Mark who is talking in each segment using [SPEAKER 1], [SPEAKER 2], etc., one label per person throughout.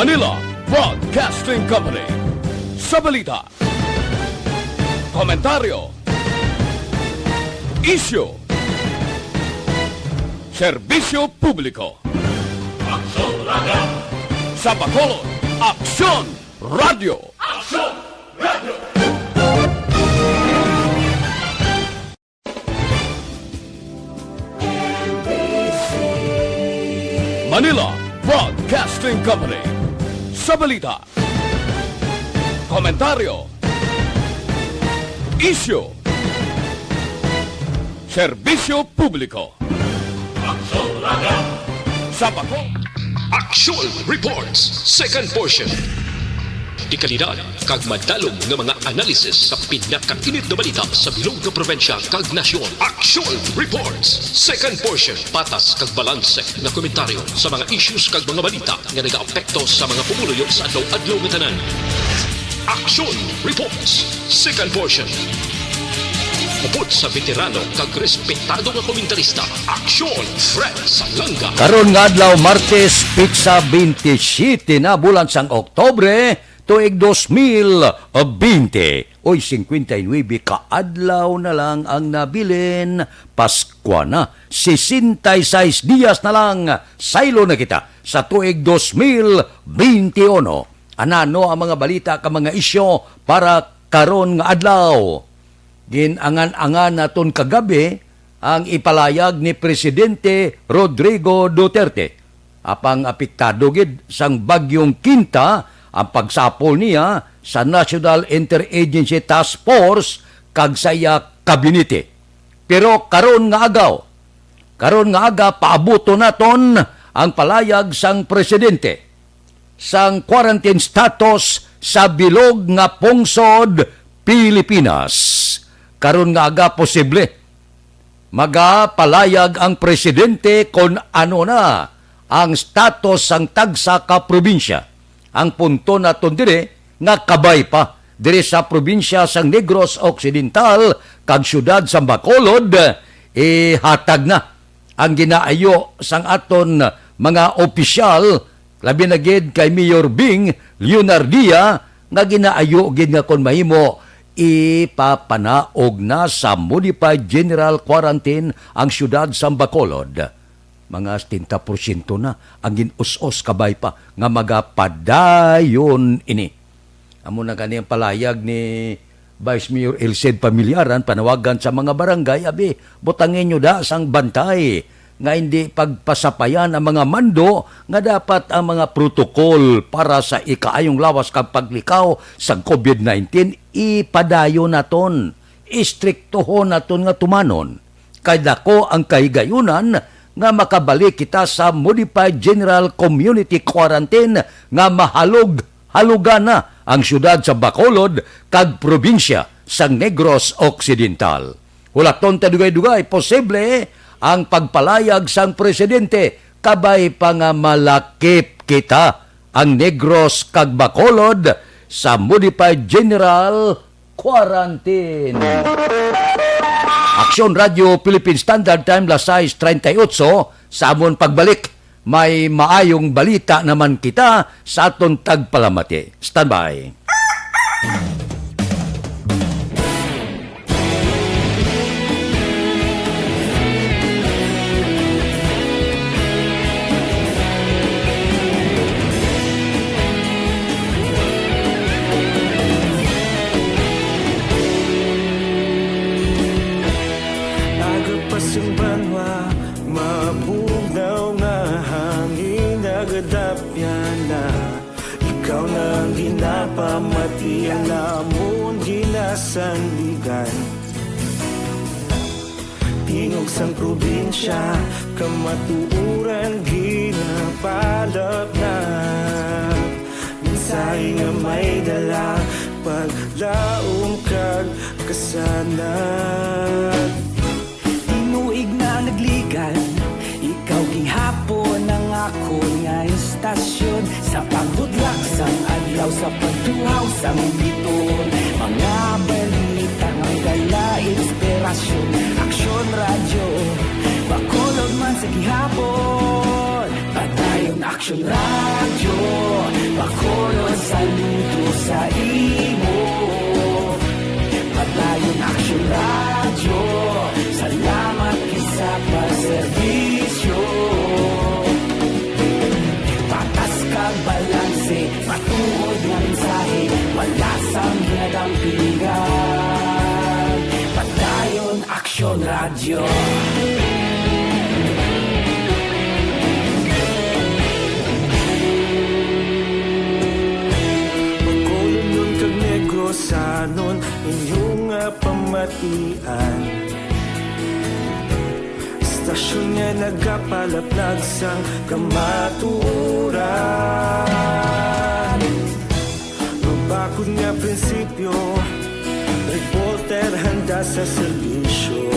[SPEAKER 1] Manila Broadcasting Company. Sa balita, komentaryo, isyu, serbisyo publiko.
[SPEAKER 2] Aksyon Radio!
[SPEAKER 1] Sa Bacolod, Aksyon Radio!
[SPEAKER 2] Aksyon Radio!
[SPEAKER 1] Manila Broadcasting Company. Sa balita, komentaryo, isyu, serbisyo publiko.
[SPEAKER 2] Aksyon Radio!
[SPEAKER 1] Sa Bacolod,
[SPEAKER 3] Aksyon Reports, second portion. Di kalidad, kag madalong ng mga analisis sa pinakainit na balita sa bilog na probensya kag nasyon. Aksyon Reports, second portion. Patas kag balanse na komentaryo sa mga issues kag mga balita nga nag-aapekto sa mga pumuluyo sa adlaw-adlaw nga tanan. Aksyon Reports, second portion. Upod sa veterano kag respetado nga komentarista, Aksyon Fred Salanga.
[SPEAKER 4] Karon nga adlaw Martes, pizza 27 na bulan sang Oktobre, tuig 2020. Oy, 59 ka adlaw na lang ang nabilin. Paskwa na. 66 diyas na lang. Saylo na kita sa tuig 2021. Anano ang mga balita ka mga isyo para karon nga adlaw? Ginangan-angan naton kagabi ang ipalayag ni Presidente Rodrigo Duterte. Apang apektado gid sang bagyong Quinta ang pagsapol niya sa National Interagency Task Force kag saya kabinete. Pero karon nga aga paabuto naton ang palayag sang presidente sang quarantine status sa bilog nga pungsod Pilipinas. Karon nga aga posible magapalayag ang presidente kung ano na ang status sang tagsa ka probinsya. Ang punto naton dire nga kabay pa dire sa probinsya sang Negros Occidental kag syudad sa Bacolod hatag na ang ginaayo sang aton mga opisyal labi na gid kay Mayor Bing Leonardia nga ginaayo gid nga kon mahimo ipapanaog na sa Modified General Quarantine ang syudad sa Bacolod. Mga 70% na ang ginus-os kabay pa nga magapadayon ini. Amo na kaniyang palayag ni Vice Mayor Elced Pamilyaran panawagan sa mga barangay, abi, butangin nyo da sang bantay nga hindi pagpasapayan ang mga mando nga dapat ang mga protokol para sa ikaayong lawas kag paglikaw sa COVID-19 ipadayo naton, istriktohon naton nga tumanon. Kay dako ang kahigayunan nga makabalik kita sa Modified General Community Quarantine nga halugan na ang syudad sa Bacolod kag probinsya sa Negros Occidental. Hulaton ta dugay-dugay posible ang pagpalayag sang presidente kabay pa nga malakip kita ang Negros kag Bacolod sa Modified General Quarantine. Aksyon Radio Philippine Standard Time las 6:38 sa amon pagbalik. May maayong balita naman kita sa aton tagpalamati. Standby.
[SPEAKER 5] Ikaw nang ginapamati ang namon ginasandigan. Tingog sang probinsya kamatuuran ginapalap na. Minsay nga may dala paglaom kag kasanan.
[SPEAKER 6] Tinuig na nagligan, ikaw gihapon ang ako nga istasyon sa pagbudlak sang adlaw sa pagtuhaw sang biton. Mga balita ng dala inspirasyon, Aksyon Radio, Bacolod man sa gihapon. Patayong Aksyon Radio, matuod nga mensahe, wala sang ginadampingan. Padayon Aksyon Radio.
[SPEAKER 5] Pagkulong nun kag negrosanon inyong nga pamatian. Stasyon nga nagapalaplag sang kamatuoran. Mabakod nga prinsipyo, reporter handa sa serbisyo.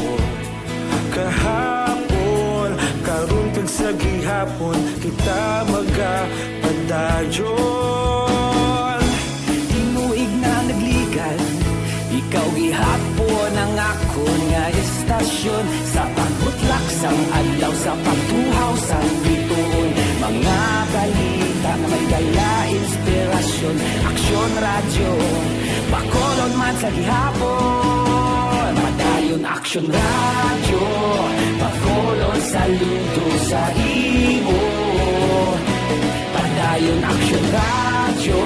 [SPEAKER 5] Kahapon, karon kag sa gihapon, kita magapadayon.
[SPEAKER 6] Tinuig na nagligan, ikaw gihapon ang akon nga estasyon. Sa pagbutlak sang adlaw, sa pagtuhaw sang bituon, mga balita na may dala inspirasyon. Aksyon Radio, bakolon man sa gihapon. Padayon Aksyon Radio, bakolon saludo sa imo. Padayon Aksyon Radio,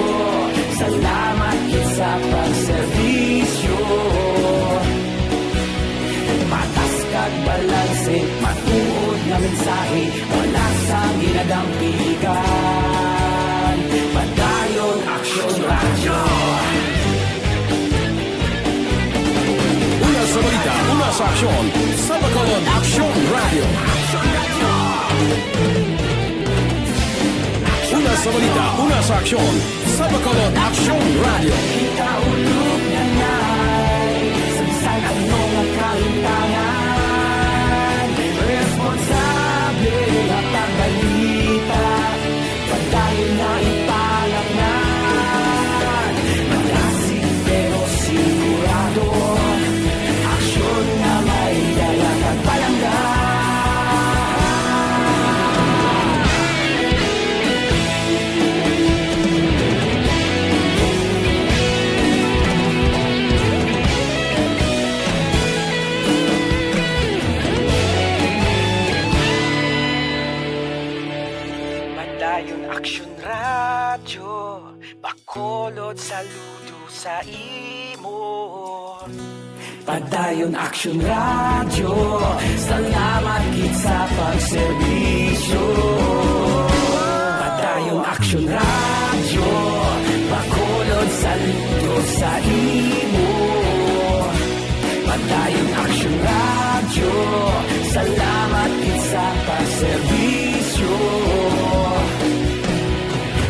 [SPEAKER 6] salamat sa pagserbisyo. Patas kag balanse, matuod nga mensahe, wala sang ginadampigan. Padayon Aksyon Radio.
[SPEAKER 1] Una sa balita, una sa aksyon, sa Bacolod Aksyon Radio. Una sa balita, una sa aksyon, sa Bacolod Aksyon Radio.
[SPEAKER 6] Kita ulog na na'y sansan ang mga kahintangan. Responsable at pagbalita, padayon na ipalaknan. Magasig pero sigurado, aksyon na may dala at palanggan. Padayon Aksyon Radio, bakolod saludo sa imo. Padayon Aksyon Radio, salamat gid sa pagserbisyo. Padayon Aksyon Radio, bakolod saludo sa imo. Padayon Aksyon Radio, salamat gid sa pagserbisyo.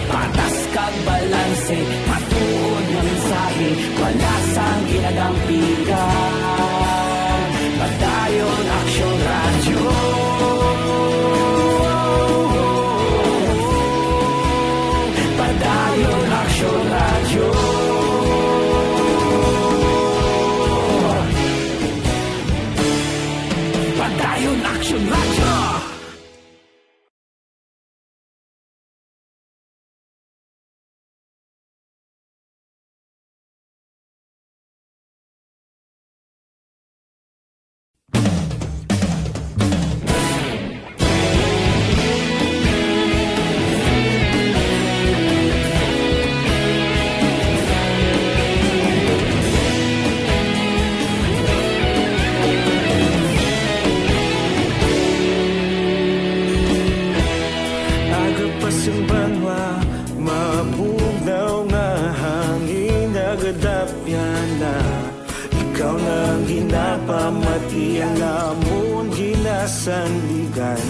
[SPEAKER 6] Patas kag balanse, matuod nga mensahe, wala sang ginadampigan. Padayon Aksyon Radio. Padayon Aksyon Radio. Padayon Aksyon Radio.
[SPEAKER 5] Agapasang banwa, mabugnaw nga hangin nagadapyan na. Ikaw na ang ginapamatian namon ginasanligan.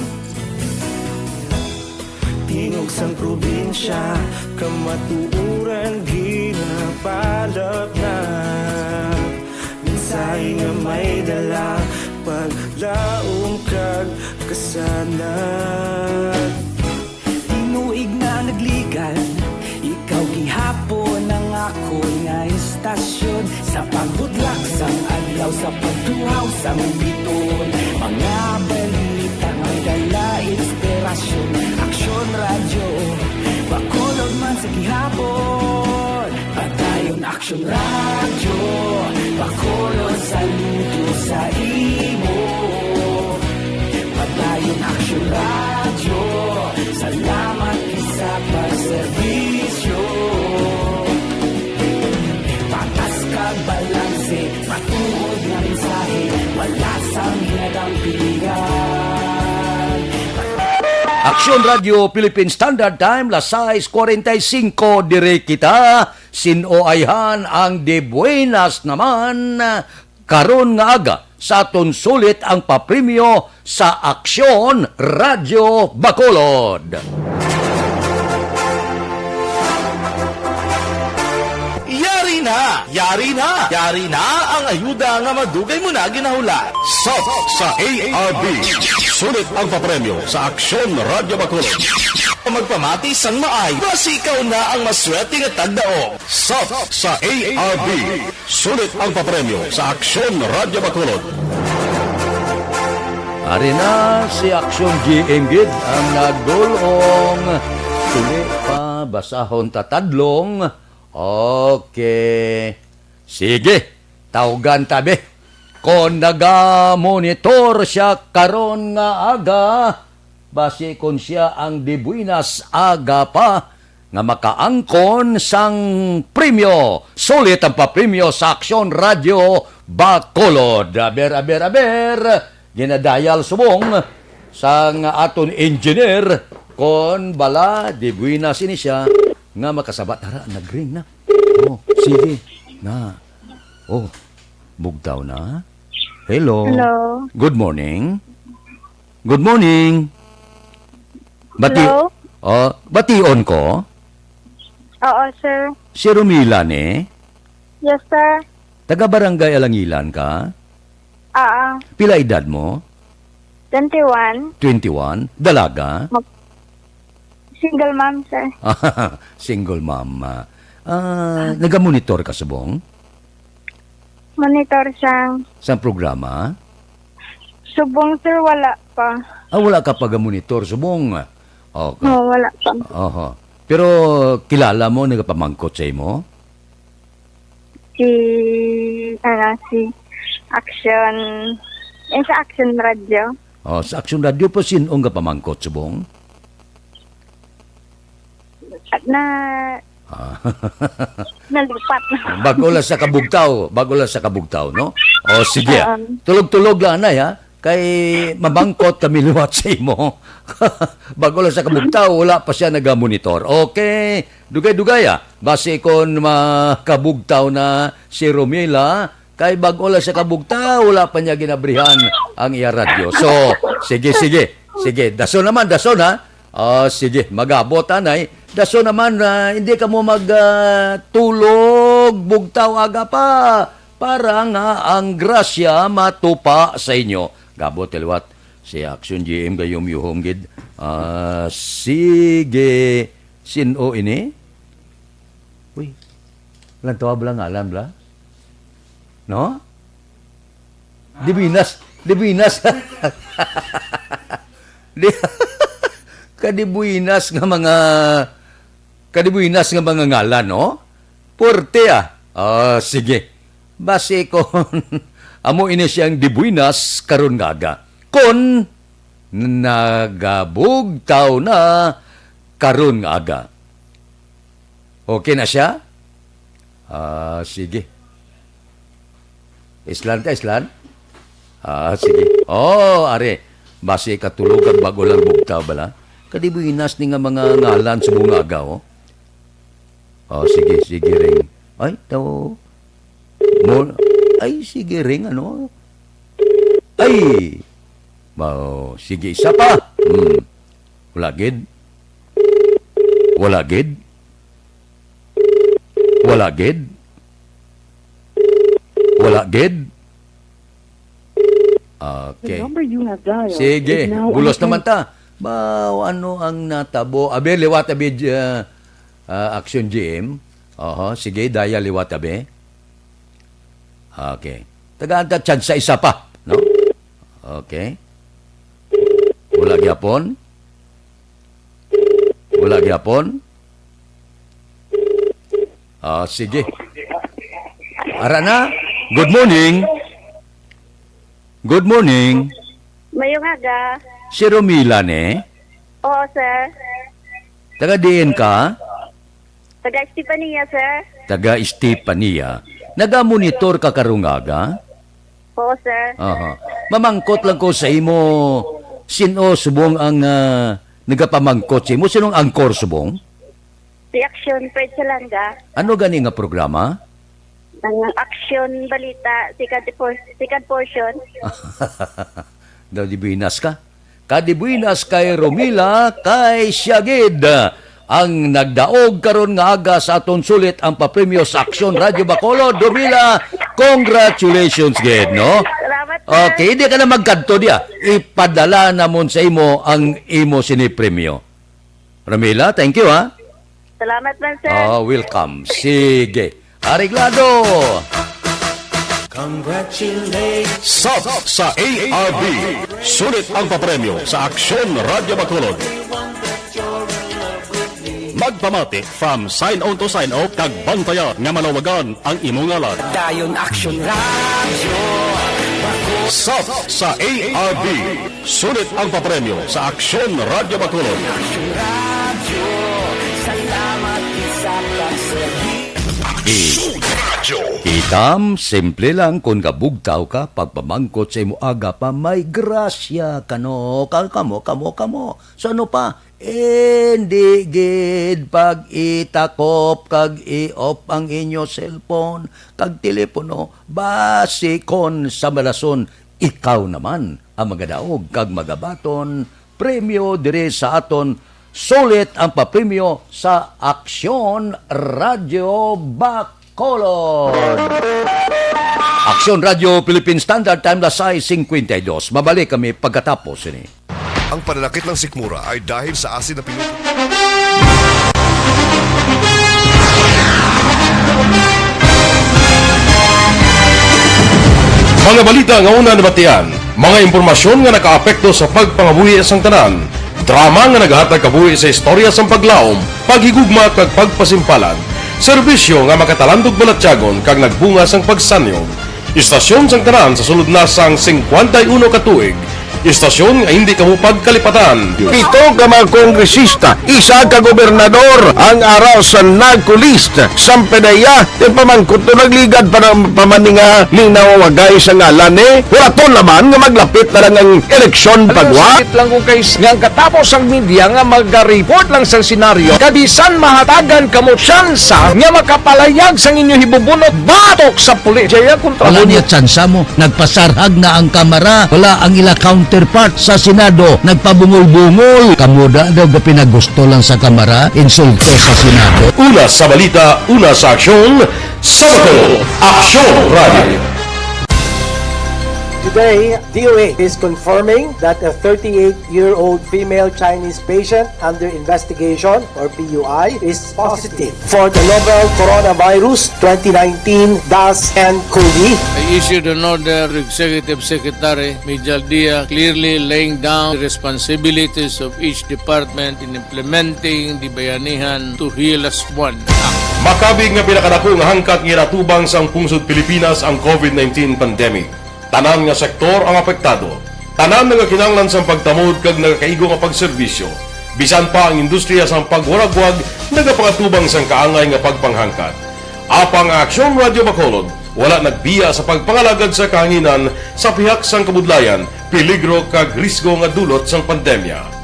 [SPEAKER 5] Tingog sang probinsya, kamatuuran ginapalap na. Mensahe nga may dala, paglaong kag kasanag.
[SPEAKER 6] Tinuig na nagligan, ikaw gihapon ang akon nga estasyon. Sa pagbudlak sang adlaw, sa pagtuhaw sang biton, mga balita nga dala inspirasyon. Aksyon Radio, bakolod man sa gihapon. Padayon Aksyon Radio, bakolod saludo sa imo. Padayon Aksyon Radio, salamat sa pag serbisyo. Patas kag balanse, matuod nga mensahe, wala sang hinagang pilihan.
[SPEAKER 4] Aksyon Radio Philippine Standard Time, las 6:45 dire kita. Sinoayhan ang de buenas naman karon nga aga sa aton sulit ang papremyo sa Aksyon Radio Bacolod.
[SPEAKER 1] Yari na ang ayuda nga madugay mo na ginahulat. Sa ARB, sulit ang papremyo sa Aksyon Radio Bacolod. Magpamati sang maay, basi ikaw na ang maswerte nga tagdaog. Sa ARB, sulit ang papremyo sa Aksyon Radio Bacolod.
[SPEAKER 4] Ari na si Aksyon GM gid ang nagdulong. Suli pa basahon tatadlong. Okay. Sige, tawgan tabi. Kung naga-monitor siya karon nga aga, basi kon siya ang dibuinas aga pa nga makaangkon sang premyo. Sulit ang papremyo sa Aksyon Radio Bacolod. Aber. Ginadayal subong sang aton engineer kon bala dibuinas ini siya nga makasabat. Tara, nagring na. Oh, sige. Na. Oh, bugtaw na. Hello.
[SPEAKER 7] Hello.
[SPEAKER 4] Good morning. Good morning.
[SPEAKER 7] Hello?
[SPEAKER 4] Bation ko?
[SPEAKER 7] Oo, sir.
[SPEAKER 4] Si Rumilan eh.
[SPEAKER 7] Yes, sir.
[SPEAKER 4] Taga-barangay Alangilan ka? Pila edad mo?
[SPEAKER 7] 21.
[SPEAKER 4] 21? Dalaga?
[SPEAKER 7] Single mom, sir.
[SPEAKER 4] Single mom. Nagamonitor ka subong?
[SPEAKER 7] Monitor siyang
[SPEAKER 4] Sa programa?
[SPEAKER 7] subong, sir. Wala pa.
[SPEAKER 4] Wala ka pag-monitor subong. Okay.
[SPEAKER 7] Oo, wala pa.
[SPEAKER 4] Oho. Pero kilala mo, nagapamangkot sa imo?
[SPEAKER 7] Si Aksyon. Sa Aksyon Radio.
[SPEAKER 4] Sa Aksyon Radio po, sinong kapamangkot subong?
[SPEAKER 7] At nalipat na.
[SPEAKER 4] Bago lang sa kabugtaw, no? Sige. Tulog-tulog lang na, ha? Kay mabangkot kami liwat sa imo. Bago lang sa kabugtaw, wala pa siya nagamonitor. Okay. Dugay-dugay, base kon makabugtaw na si Romela, kay bago lang sa kabugtaw, wala pa niya ginabrihan ang iya radyo. So, sige. Daso naman, ha? Sige, mag-abot, anay. Daso naman, hindi ka mo magtulog, bugtaw aga pa, para nga ang grasya matupa sa inyo. Gabot, tiliwat, si Aksyon GM gayong yuhong gid. Sige, sino ini? Uy, lantawa bala ngalan bala? No? Dibinas. Kadibuinas nga mga ngalan, no? Porte, sige. Base kon amo ini siyang dibuinas karon nga aga. Kon nagabugtaw na karon nga aga. Okay na siya? Sige. Islan. Sige. Are. Base katulog at bago lang bugtaw bala. Kadibuinas ni nga mga ngalan sa bunga aga, sige ring. Ay, sige ring, ano? Ay! Sige, isa pa. Wala gid. Okay. Sige, bulos naman ta. Ano ang natabo? Liwat abi Aksyon GM. Sige, daya liwat abi. Okay. Tagaan ta chance sa isa pa, no? Okay. Wala gyapon. Sige. Ara na. Good morning.
[SPEAKER 7] Mayong aga.
[SPEAKER 4] Si Romilan eh.
[SPEAKER 7] Oo, sir.
[SPEAKER 4] Taga diin ka?
[SPEAKER 7] Taga Estefania, sir.
[SPEAKER 4] Taga Estefania. Naga-monitor ka karungaga?
[SPEAKER 7] Oo, sir.
[SPEAKER 4] Aha. Mamangkot lang ko sa imo. Sino subong ang nagapamangkot sa imo? Sinong angkor subong?
[SPEAKER 7] Si Aksyon, Fred Salanga.
[SPEAKER 4] Ano gani nga programa?
[SPEAKER 7] Ang Aksyon Balita, second portion.
[SPEAKER 4] Kadibuinas ka? Kadibuinas kay Romila, kay Siagid. Ang nagdaog karon nga aga sa aton sulit ang papremyo sa Aksyon Radio Bacolod. Romila, congratulations, Gid, no?
[SPEAKER 7] Salamat, sir.
[SPEAKER 4] Okay, hindi ka na magkanto diya. Ipadala namon sa imo ang imo sinipremyo. Romila, thank you, ha?
[SPEAKER 7] Salamat man, sir.
[SPEAKER 4] Welcome. Sige. Ariglado.
[SPEAKER 5] Congratulations.
[SPEAKER 1] Sa ARB, sulit ang papremyo sa Aksyon Radio Bacolod. Magpamati from sign on to sign off kag bantayan nga manawagan ang imong ngalan.
[SPEAKER 6] Dayon Aksyon Radio.
[SPEAKER 1] Sa ARB, sulit ang papremyo sa Aksyon Radio Bacolod.
[SPEAKER 6] Aksyon Radio. Salamat sa
[SPEAKER 4] Itam, simple lang kung kabugtaw ka, pagpamangkot sa imo aga pa, may grasya kano, kamo. So ano pa? Hindi gid pag itakop, kag i-off ang inyo cellphone, kag telepono, basikon sa malason, ikaw naman ang magadaog, kag magabaton, premyo dire sa aton, sulit ang papremyo sa Aksyon Radio Bacolod. Aksyon Radio Philippine Standard Time Lasay 52. Mabalik kami pagkatapos ini.
[SPEAKER 8] Ang pananakit ng sikmura ay dahil sa asin na pinuto.
[SPEAKER 9] Mga balita nga una nabatian, mga impormasyon nga nakaapekto sa pagpangabuhi sang tanan, drama nga naghatag kabuhi sa istorya sang paglaom, paghigugma kag pagpasimpalan, serbisyo nga makatalandog balatyagon kag nagbunga sang pagsanyog, istasyon sang tanan sa sulod na sang 51 katuig, istasyon nga hindi kamupag kalipatan.
[SPEAKER 10] Pito ka mga kongresista, isa ka gobernador, ang araw sa nagkulist, sampedaya, yung pamangkot to nagligad para pamaninga linawagay sa ngalan wala to naman nga maglapit na lang ang eleksyon pagwa.
[SPEAKER 11] Sakit lang kung kayo nga katapos ang media nga mag-report lang sa senaryo, kabisan mahatagan kamo tsansa nga makapalayag sa inyo hibubunot batok sa pulis. Jaya kontra
[SPEAKER 4] Wala niya tsansa mo, nagpasarhag na ang kamera, wala ang ila counterpart sa Senado, nagpabungol-bungol. Kamuda daw ga pinagusto lang sa kamera, insulto sa Senado.
[SPEAKER 9] Una sa balita, una sa aksyon, sa Bacolod, Aksyon Radio.
[SPEAKER 12] Today, DOA is confirming that a 38-year-old female Chinese patient under investigation, or PUI, is positive for the novel coronavirus 2019-nCoV.
[SPEAKER 13] I issued an order to Executive Secretary Mijal Dia clearly laying down the responsibilities of each department in implementing the Bayanihan to Heal as One Act.
[SPEAKER 9] Makabig nga pinakadako nga hangkat nga natubang sang pungsod Pilipinas ang COVID-19 pandemic. Tanan nga sektor ang apektado. Tanan nga kinahanglan sang pagtamod kag nagakaigo nga pagserbisyo. Bisan pa ang industriya sang pagwaragwag nagapangatubang sang kaangay nga pagpanghangkat. Apang Aksyon Radio Bacolod wala nagbiya sa pagpangalagad sa kahanginan sa pihak sang kabudlayan, peligro kag risgo nga dulot sang pandemya.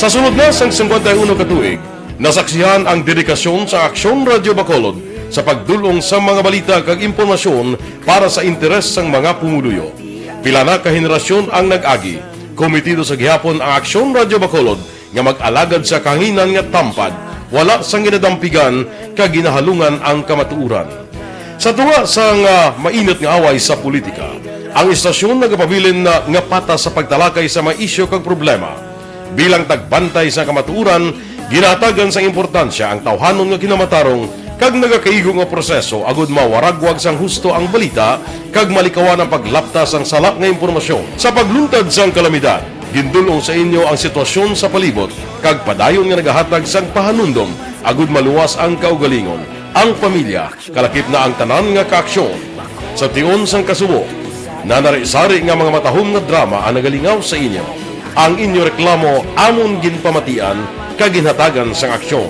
[SPEAKER 9] Sa sunod na sang 51 katuig, nasaksihan ang dedikasyon sa Aksyon Radio Bacolod sa pagdulong sa mga balita kag impormasyon para sa interes sang mga pumuluyo. Pila na ka henerasyon ang nag-agi, komitido sa gihapon ang Aksyon Radio Bacolod nga mag-alagad sa kahanginan nga tampad, wala sang ginadampigan kag ginahalungan ang kamatuuran. Sa tuwa sang mainit nga away sa politika, ang istasyon nagapabilin na nga patas sa pagtalakay sa mga isyu kag problema. Bilang tagbantay sa kamatuuran, ginatagan sa importansya ang tawhanon nga kinamatarong kag nagakaigo nga proseso agud mawaragwag sang husto ang balita kag malikawan ang paglaptas ang salak nga impormasyon. Sa pagluntad sang kalamidad, gindulong sa inyo ang sitwasyon sa palibot kag padayon nga nagahatag sang pahanundom agud maluwas ang kaugalingon, ang pamilya, kalakip na ang tanan nga kaaksyon. Sa tiyon sang kasubo, nanari-sari nga mga matahom nga drama ang nagalingaw sa inyo. Ang inyo reklamo amon ginpamatian kaginhatagan sang aksyon.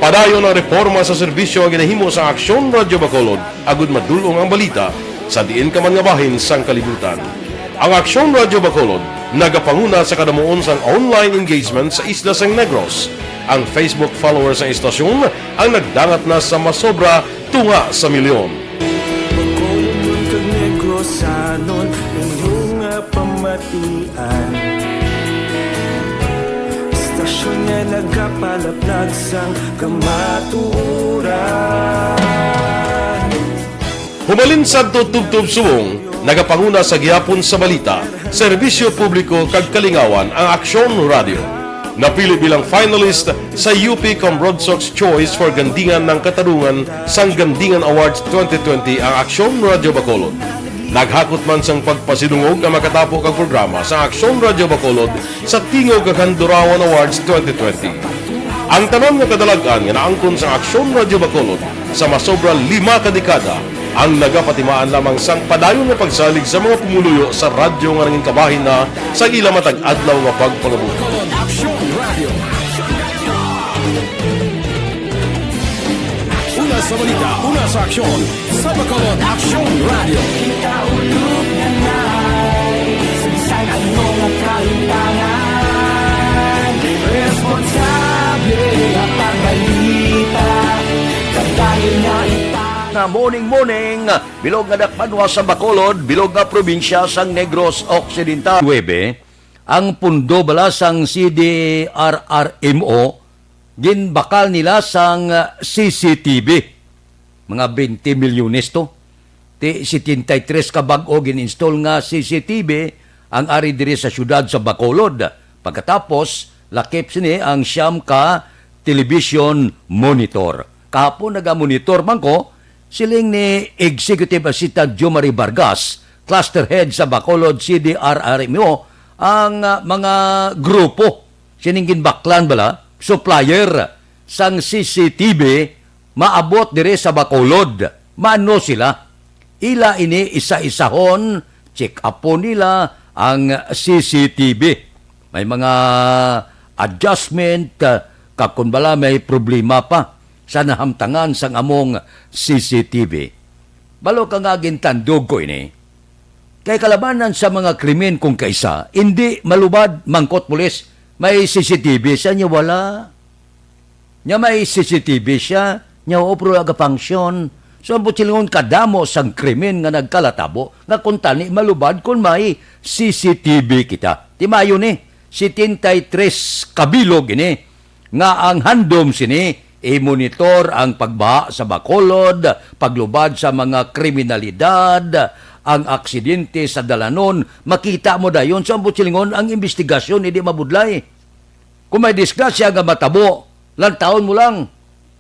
[SPEAKER 9] Padayon ang reforma sa serbisyo ang ginahimo sa Aksyon Radyo Bacolod agud madulong ang balita sa diin ka man nga bahin sang kalibutan. Ang Aksyon Radyo Bacolod nagapanguna sa kadamuon sang online engagement sa isla sang Negros. Ang Facebook followers sa istasyon ang nagdangat na sa masobra tunga sa milyon.
[SPEAKER 5] Bacolod kag Negros sanon inyong pamatian. Istasyon nga nagapalaplag sang kamaturan.
[SPEAKER 9] Humalin sa tutubtub suwong, nagapanguna sa gihapon sa balita, serbisyo publiko kag kalingawan ang Aksyon Radio. Napili bilang finalist sa UP Comrodsox Choice for Gandingan ng Katarungan sang Gandingan Awards 2020 ang Aksyon Radio Bacolod. Naghakot man sang pagpasidungog ang makatapo kag programa sa Aksyon Radio Bacolod sa Tingog kag Handurawan Awards 2020. Ang tanon nga kadalagan nga naangkon sa Aksyon Radio Bacolod sa masobra 5 ka dekada ang nagapatimaan lamang sang padayon nga pagsalig sa mga pumuluyo sa radyo nga nanging kabahin na sa ila matag adlaw nga pagpangabuhi.
[SPEAKER 1] Una sa balita, una sa aksyon, sa Bacolod Aksyon Radio.
[SPEAKER 6] Kaulog na na'y Sinsan ang mga kaintangan Responsable ang pagbalita Kagaya na
[SPEAKER 4] Na morning, bilog nga dakpanwa sa Bacolod, bilog nga probinsya sang Negros Occidental. 9, ang pundo bala sang CDRRMO, ginbakal nila sang CCTV. Mga 20 milyones to. 73 ka bag-o gin-install nga CCTV ang ari diri sa syudad sa Bacolod. Pagkatapos, lakip sini ang siyam ka television monitor. Kahapon naga-monitor man ko, siling ni Executive Assistant Jomari Vargas, Cluster Head sa Bacolod CDRRMO, ang mga grupo. Siningin baklan bala, supplier sang CCTV, maabot dire sa Bacolod. Mano sila? Ila ini isa-isahon, check upon nila ang CCTV. May mga adjustment, kakun bala may problema pa sa nahamtangan sang among CCTV. Balo ka nga gintandog ko ini. Kay kalabanan sa mga krimen kung kaisa, hindi malubad mangkot pulis. May CCTV siya, niya wala. Niya may CCTV siya, niya opro aga pangsyon. So ang butsilungon kadamo sang krimen nga nagkalatabo, nga kuntani malubad kung may CCTV kita. Timayo ni, 73 kabilog ini, nga ang handom sini, i-monitor ang pagbaha sa Bacolod, paglubad sa mga kriminalidad, ang aksidente sa dalanon, makita mo dayon sa ambutsilingon ang investigasyon hindi mabudlay. Kung may disgrasya nga matabo, lantaon mo lang,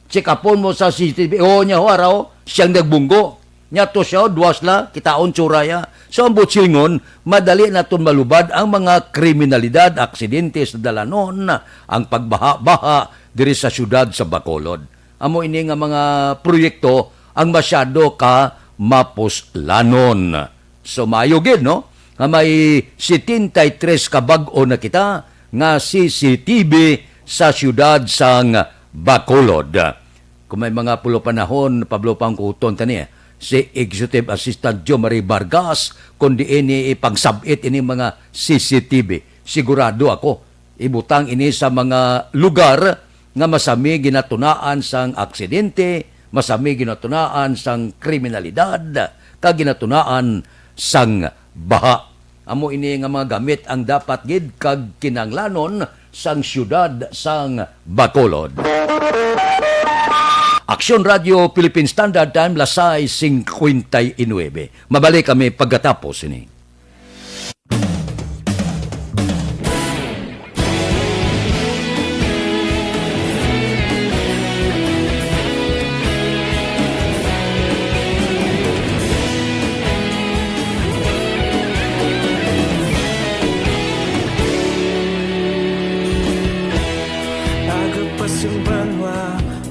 [SPEAKER 4] check upon mo sa CCTV, niya ho araw, siyang nagbunggo, niya to siya, duwasla, kitaon tsuraya. So ambutsilingon, madali naton malubad ang mga kriminalidad, aksidente sa dalanon, ang pagbaha-baha, diri sa syudad sa Bacolod. Amo ini nga mga proyekto ang masyado ka mapuslanon. So mayugid no? Nga may 73 ka bag-o na kita nga CCTV sa syudad sang Bacolod. Kung may mga pulo panahon, Pablo Pangkuton tani si Executive Assistant Jomari Vargas kundi ini ipagsabit ini mga CCTV. Sigurado ako ibutang ini sa mga lugar nga masami ginatunaan sang aksidente, masami ginatunaan sang kriminalidad, kag ginatunaan sang baha. Amo ini nga mga gamit ang dapat gid kag kinanglanon sang syudad sang Bacolod. Aksyon Radio Philippine Standard Time, lasay 59. Mabalik kami pagkatapos ini.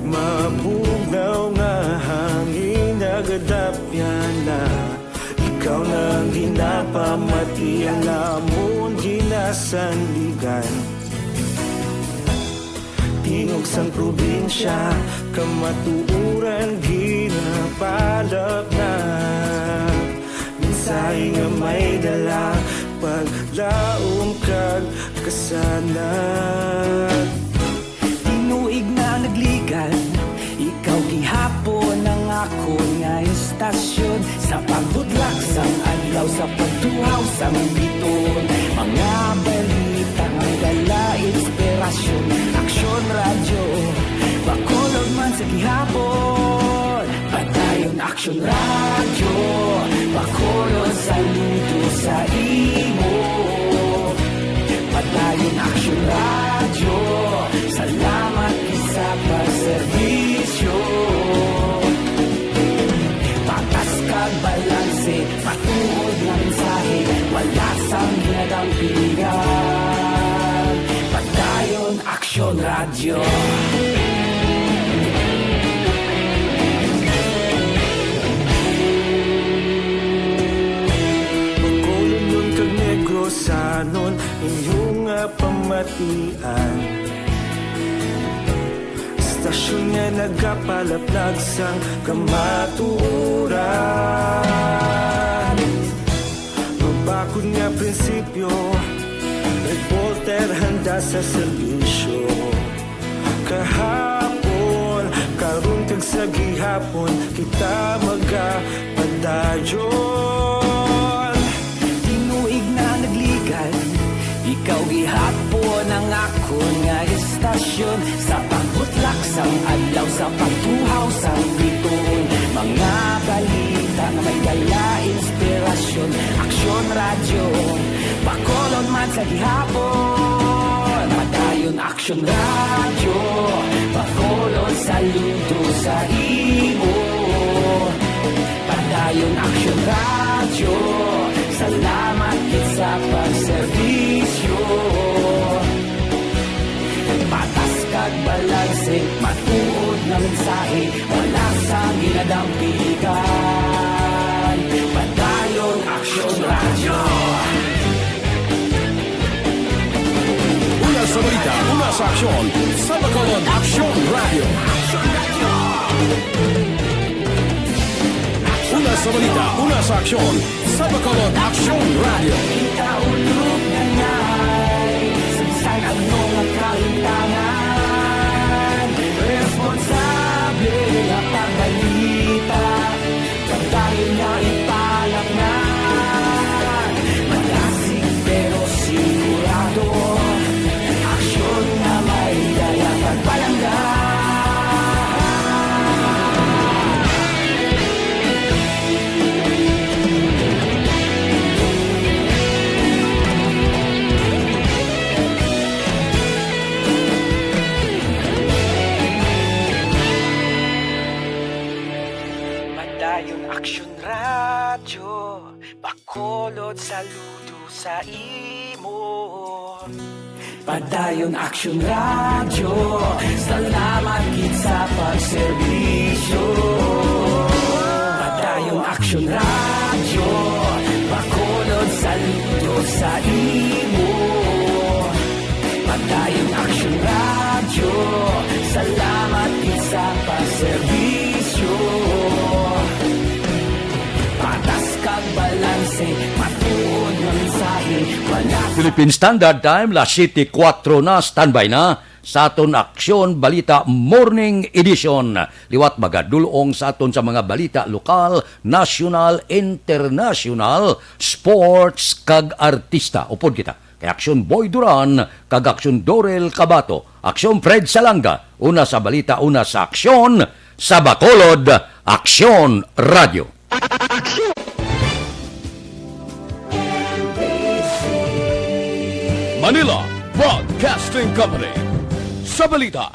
[SPEAKER 5] Mapugnaw nga hangin nagadapyan na ikaw nang ginapamati ang amon ginasandigan. Tingog sang probinsya, kamatuuran ginapalap na. Minsay nga may dala, paglaom kag kasanag.
[SPEAKER 6] Tinuig na nagligan, ikaw gihapon ang ako nga istasyon. Sa pagbudlak sang adlaw, sa pagtuhaw sang biton. Mga balita nga dala inspirasyon. Aksyon radyo, bakolog man sa gihapon. Padayon Aksyon radyo, bakolog saludo sa imo. Padayon Aksyon radyo, salamat sa pagserbisyo. Patas kag balanse, matuod nga mensahe, wala sang ginadampingan. Padayon Aksyon radyo.
[SPEAKER 5] Bacolod nun kag Negrosanon, inyong nga pamatian. Stasyon nga nagapalaplag sang kamatuoran. Mabakod nga prinsipyo, reporter handa sa serbisyo. Kahapon, karun kag sa gihapon, kita magapadayon.
[SPEAKER 6] Tinuig na nagligan, ikaw gihapon ang ako nga istasyon. Sa pagbutlak sang adlaw, sa pagtuhaw sang biton. Mga balita na may dala inspirasyon. Aksyon radyo, bakolon man sa gihapon. Padayon Aksyon radyo, bakolon saludo sa imo. Padayon Aksyon radyo, salamat kit sa pagserbisyo. Patas kag balanse, matuod na mensahe, wala sa ginadampigan. Padayon Aksyon radyo.
[SPEAKER 1] Una sa balita, una sa aksyon, sa Bacolod Aksyon Radio. Una sa balita, una sa aksyon, sa Bacolod Aksyon Radio.
[SPEAKER 6] Kita ulog na ngay, sagsang ang mga kahintangan. Responsable na pagbalita, pagdahil na ipalak na. Malasig pero sigurado, aksyon na may dala pagpalangga. Padayon Aksyon radyo, bakolod saludo sa imo. Padayon Aksyon radyo, salamat kit sa pagserbisyo. Padayon Aksyon radyo, bakolod saludo sa imo. Padayon Aksyon radyo, salamat kit sa pagserbisyo. Patas kag balanse, matuod na mensahe, wala sa
[SPEAKER 4] Philippine Standard Time, las 7:04 na, standby na sa aton Aksyon Balita Morning Edition. Liwat magadulong sa aton sa mga balita lokal, national, international, sports kag artista. Upod kita kay Aksyon Boy Duran kag Aksyon Dorel Cabato, Aksyon Fred Salanga, una sa balita, una sa aksyon, sa Bacolod Aksyon Radio.
[SPEAKER 1] Manila Broadcasting Company. Sa balita,